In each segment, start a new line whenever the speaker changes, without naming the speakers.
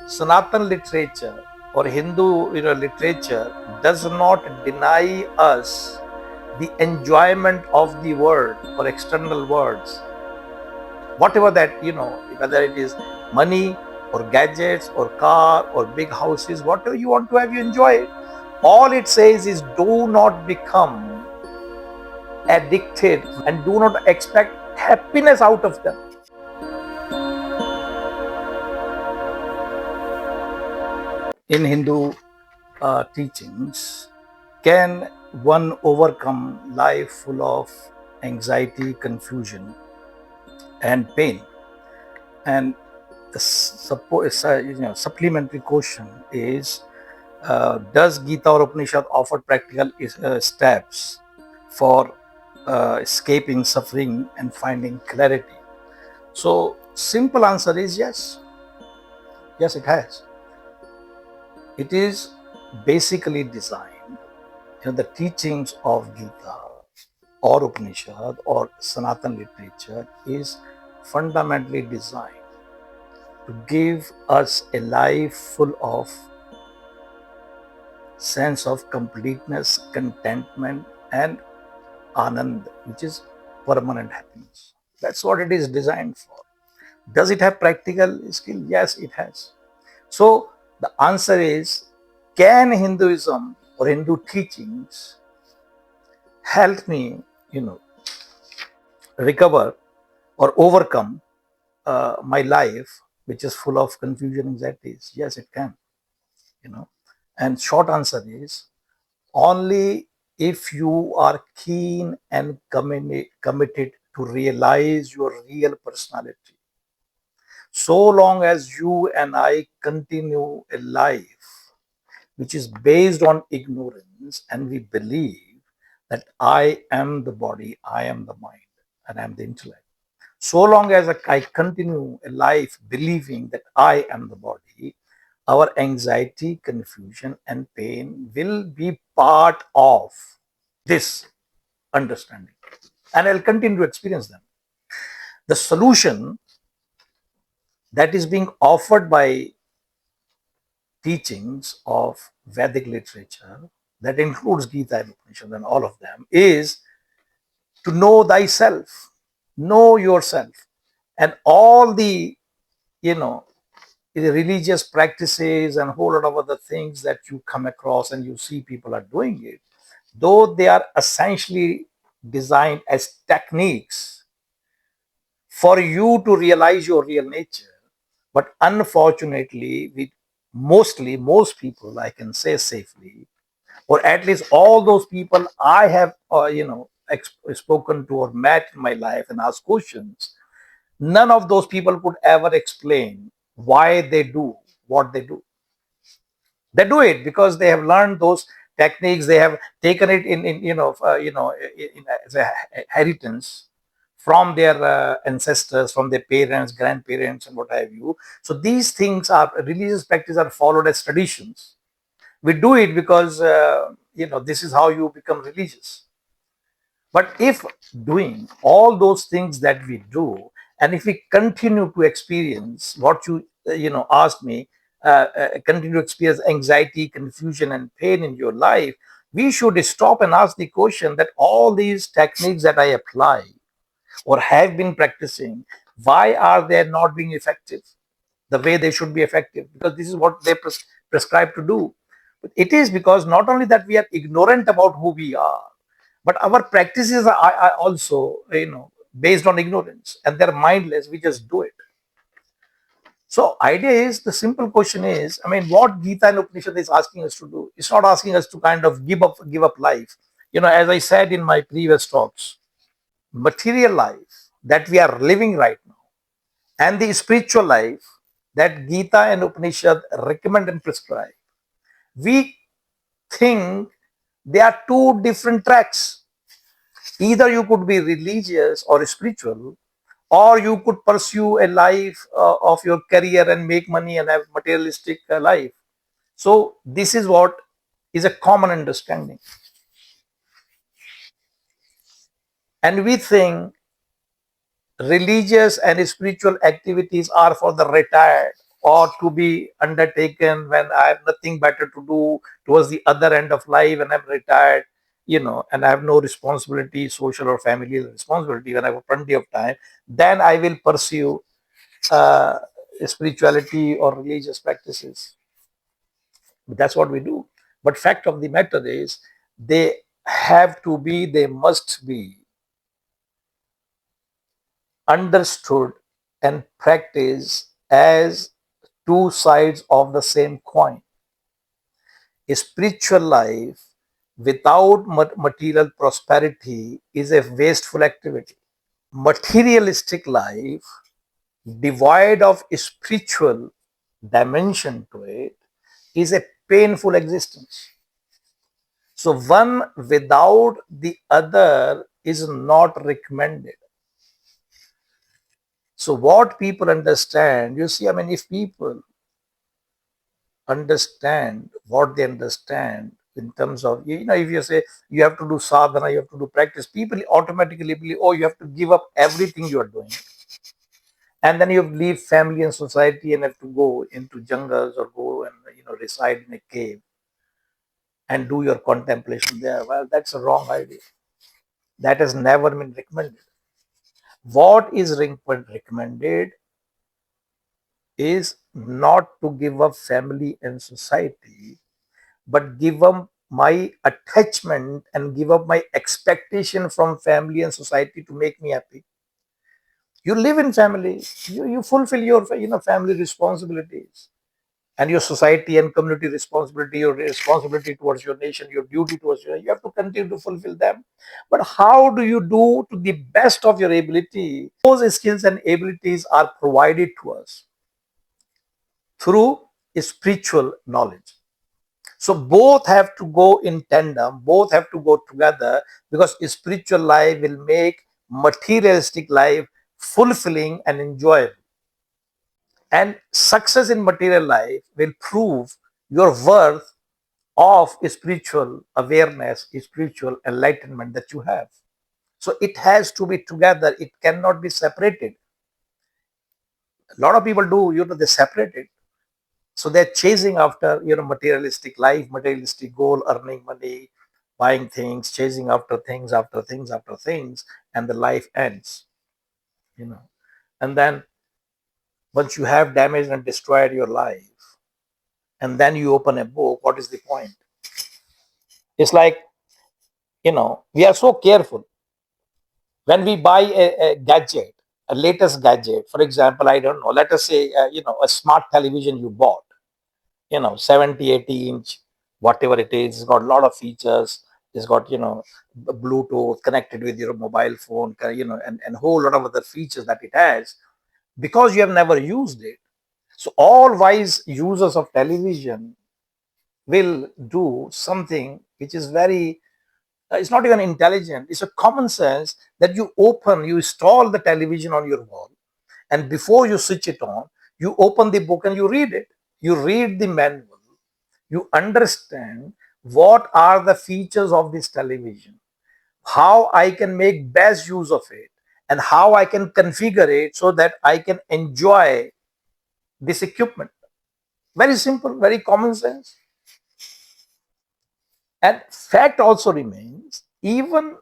Sanatan literature or Hindu literature does not deny us the enjoyment of the world or external words, whatever that, whether it is money or gadgets or car or big houses, whatever you want to have, you enjoy it. All it says is do not become addicted and do not expect happiness out of them. In Hindu teachings, can one overcome life full of anxiety, confusion, and pain? And the supplementary question is, does Gita or Upanishad offer practical steps for escaping suffering and finding clarity? So, simple answer is yes. Yes, it has. It is basically designed, the teachings of Gita or Upanishad or Sanatan literature is fundamentally designed to give us a life full of sense of completeness, contentment, and anand, which is permanent happiness. That's what it is designed for. Does it have practical skill? Yes, it has. So the answer is, can Hinduism or Hindu teachings help me, recover or overcome my life, which is full of confusion, anxieties? Yes, it can. And short answer is, only if you are keen and committed to realize your real personality. So long as you and I continue a life which is based on ignorance and we believe that I am the body, I am the mind, and I am the intellect. So long as I continue a life believing that I am the body, our anxiety, confusion, and pain will be part of this understanding. And I'll continue to experience them. The solution that is being offered by teachings of Vedic literature, that includes Gita and Upanishad and all of them, is to know thyself, know yourself. And all you know, the religious practices and a whole lot of other things that you come across and you see people are doing it, though they are essentially designed as techniques for you to realize your real nature. But unfortunately, most people, I can say safely, or at least all those people I have, spoken to or met in my life and asked questions, none of those people could ever explain why they do what they do. They do it because they have learned those techniques. They have taken it as a inheritance from their ancestors, from their parents, grandparents, and what have you. So these things are religious practices are followed as traditions. We do it because this is how you become religious. But if doing all those things that we do, and if we continue to experience what you asked me, continue to experience anxiety, confusion, and pain in your life, we should stop and ask the question that all these techniques that I apply or have been practicing, why are they not being effective the way they should be effective? Because this is what they prescribe to do. But it is because not only that we are ignorant about who we are, but our practices are also based on ignorance, and they're mindless. We just do it. So idea is, the simple question is, what Gita and Upanishad is asking us to do, it's not asking us to kind of give up life. As I said in my previous talks, material life that we are living right now and the spiritual life that Gita and Upanishad recommend and prescribe, we think they are two different tracks. Either you could be religious or spiritual, or you could pursue a life of your career and make money and have materialistic life. So this is what is a common understanding. And we think religious and spiritual activities are for the retired, or to be undertaken when I have nothing better to do towards the other end of life when I'm retired, and I have no responsibility, social or family responsibility, when I have plenty of time, then I will pursue uh, spirituality or religious practices. That's what we do. But fact of the matter is, they must be understood and practiced as two sides of the same coin. A spiritual life without material prosperity is a wasteful activity. Materialistic life devoid of spiritual dimension to it is a painful existence. So one without the other is not recommended. So what people understand, you see, I mean, if people understand what they understand in terms of, if you say you have to do sadhana, you have to do practice, people automatically believe, oh, you have to give up everything you are doing. And then you leave family and society and have to go into jungles or go and reside in a cave and do your contemplation there. Well, that's a wrong idea. That has never been recommended. What is recommended is not to give up family and society, but give up my attachment and give up my expectation from family and society to make me happy. You live in family, you fulfill your family responsibilities and your society and community responsibility, your responsibility towards your nation, your duty towards you have to continue to fulfill them. But how do you do to the best of your ability? Those skills and abilities are provided to us through spiritual knowledge. So both have to go in tandem, both have to go together, because spiritual life will make materialistic life fulfilling and enjoyable. And success in material life will prove your worth of spiritual awareness, spiritual enlightenment that you have. So it has to be together, it cannot be separated. A lot of people do, they separate it. So they're chasing after, materialistic life, materialistic goal, earning money, buying things, chasing after things, after things, after things, and the life ends, you know. And then once you have damaged and destroyed your life, and then you open a book, what is the point? It's like, we are so careful when we buy a gadget, a latest gadget. For example, I don't know, let us say, a smart television you bought, 70, 80 inch, whatever it is. It's got a lot of features. It's got, Bluetooth connected with your mobile phone, and a whole lot of other features that it has, because you have never used it. So all wise users of television will do something which is very, it's not even intelligent, it's a common sense, that you install the television on your wall, and before you switch it on, you open the book and you read it. You read the manual, you understand what are the features of this television, how I can make best use of it, and how I can configure it so that I can enjoy this equipment. Very simple, very common sense. And fact also remains, even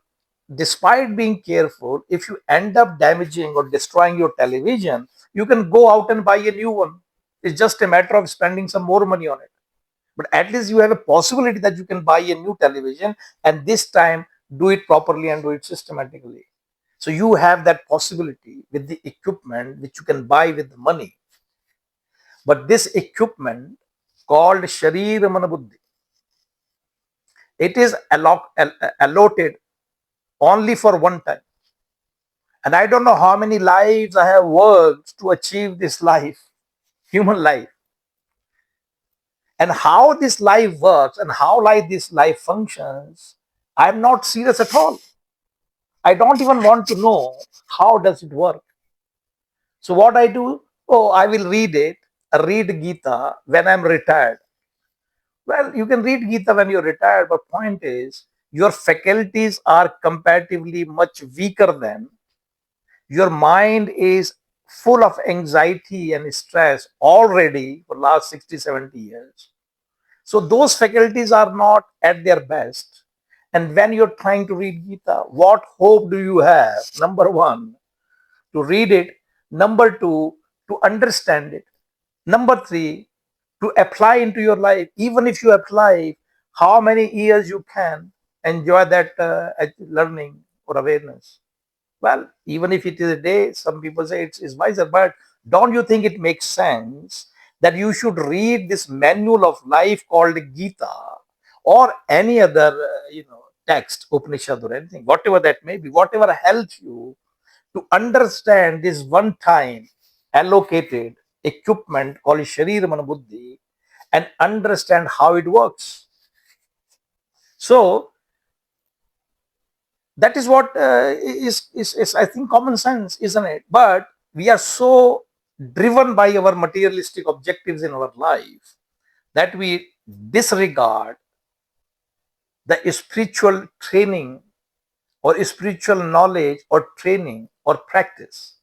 despite being careful, if you end up damaging or destroying your television, you can go out and buy a new one. It's just a matter of spending some more money on it. But at least you have a possibility that you can buy a new television, and this time do it properly and do it systematically. So you have that possibility with the equipment which you can buy with the money. But this equipment called Sharir Manabuddhi, it is allotted only for one time. And I don't know how many lives I have worked to achieve this life, human life. And how this life works and how this life functions, I'm not serious at all. I don't even want to know how does it work. So what I do, oh, I will read it, read Gita when I'm retired. Well, you can read Gita when you're retired, but point is, your faculties are comparatively much weaker than, your mind is full of anxiety and stress already for last 60, 70 years. So those faculties are not at their best. And when you're trying to read Gita, what hope do you have? Number one, to read it. Number two, to understand it. Number three, to apply into your life. Even if you apply, how many years you can enjoy that learning or awareness? Well, even if it is a day, some people say it's wiser, but don't you think it makes sense that you should read this manual of life called Gita or any other, text, Upanishad or anything, whatever that may be, whatever helps you to understand this one time allocated equipment called Sharir Mana Buddhi and understand how it works. So that is what is I think common sense, isn't it? But we are so driven by our materialistic objectives in our life that we disregard the spiritual training or spiritual knowledge or training or practice.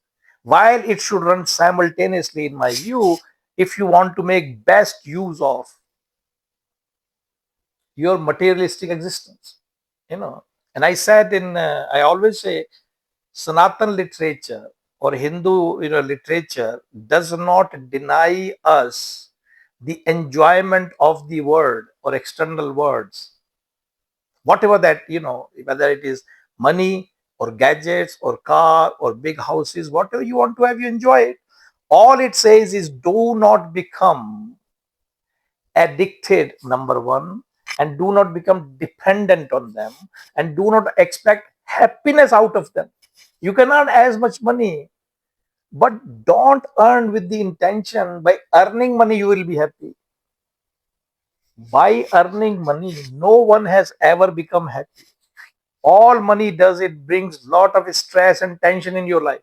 While it should run simultaneously, in my view, if you want to make best use of your materialistic existence, And I said I always say, Sanatan literature or Hindu literature does not deny us the enjoyment of the word or external words, whatever that, whether it is money or gadgets or car or big houses, whatever you want to have, you enjoy it. All it says is do not become addicted, number one, and do not become dependent on them, and do not expect happiness out of them. You can earn as much money, but don't earn with the intention by earning money you will be happy. By earning money, no one has ever become happy. All money does, it brings lot of stress and tension in your life.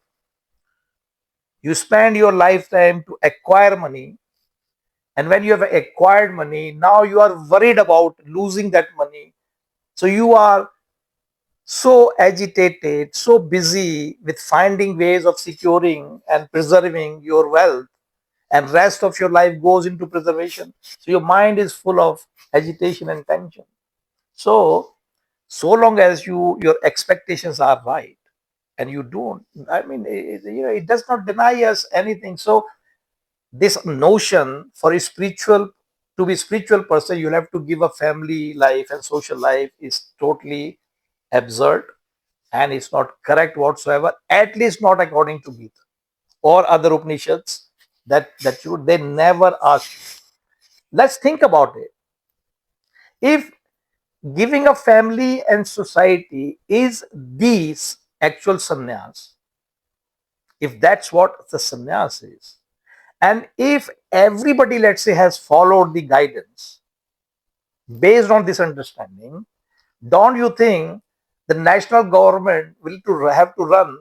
You spend your lifetime to acquire money, and when you have acquired money, now you are worried about losing that money. So you are so agitated, so busy with finding ways of securing and preserving your wealth, and rest of your life goes into preservation. So your mind is full of agitation and tension. So long as your expectations are right, and you don't, I mean, it does not deny us anything. So this notion for a spiritual, to be spiritual person, you'll have to give a family life and social life is totally absurd, and it's not correct whatsoever, at least not according to Gita or other Upanishads that you they never ask you. Let's think about it. If giving a family and society is these actual sannyas, if that's what the sannyas is, and if everybody, let's say, has followed the guidance based on this understanding, don't you think the national government will have to run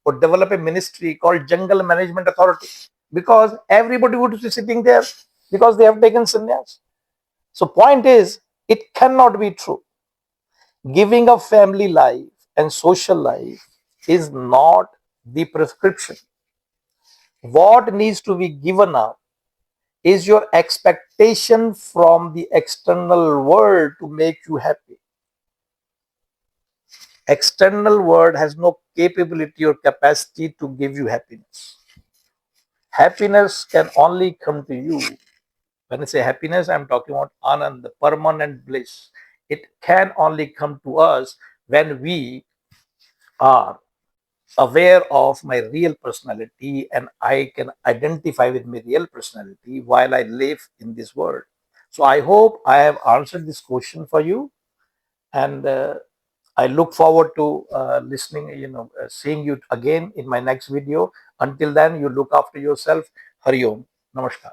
or develop a ministry called Jungle Management Authority? Because everybody would be sitting there because they have taken sannyas. So point is, it cannot be true. Giving a family life and social life is not the prescription. What needs to be given up is your expectation from the external world to make you happy. External world has no capability or capacity to give you happiness. Happiness can only come to you. When I say happiness, I'm talking about anand, the permanent bliss. It can only come to us when we are aware of my real personality, and I can identify with my real personality while I live in this world. So I hope I have answered this question for you, and I look forward to listening, seeing you again in my next video. Until then, you look after yourself. Hari Om. Namaskar.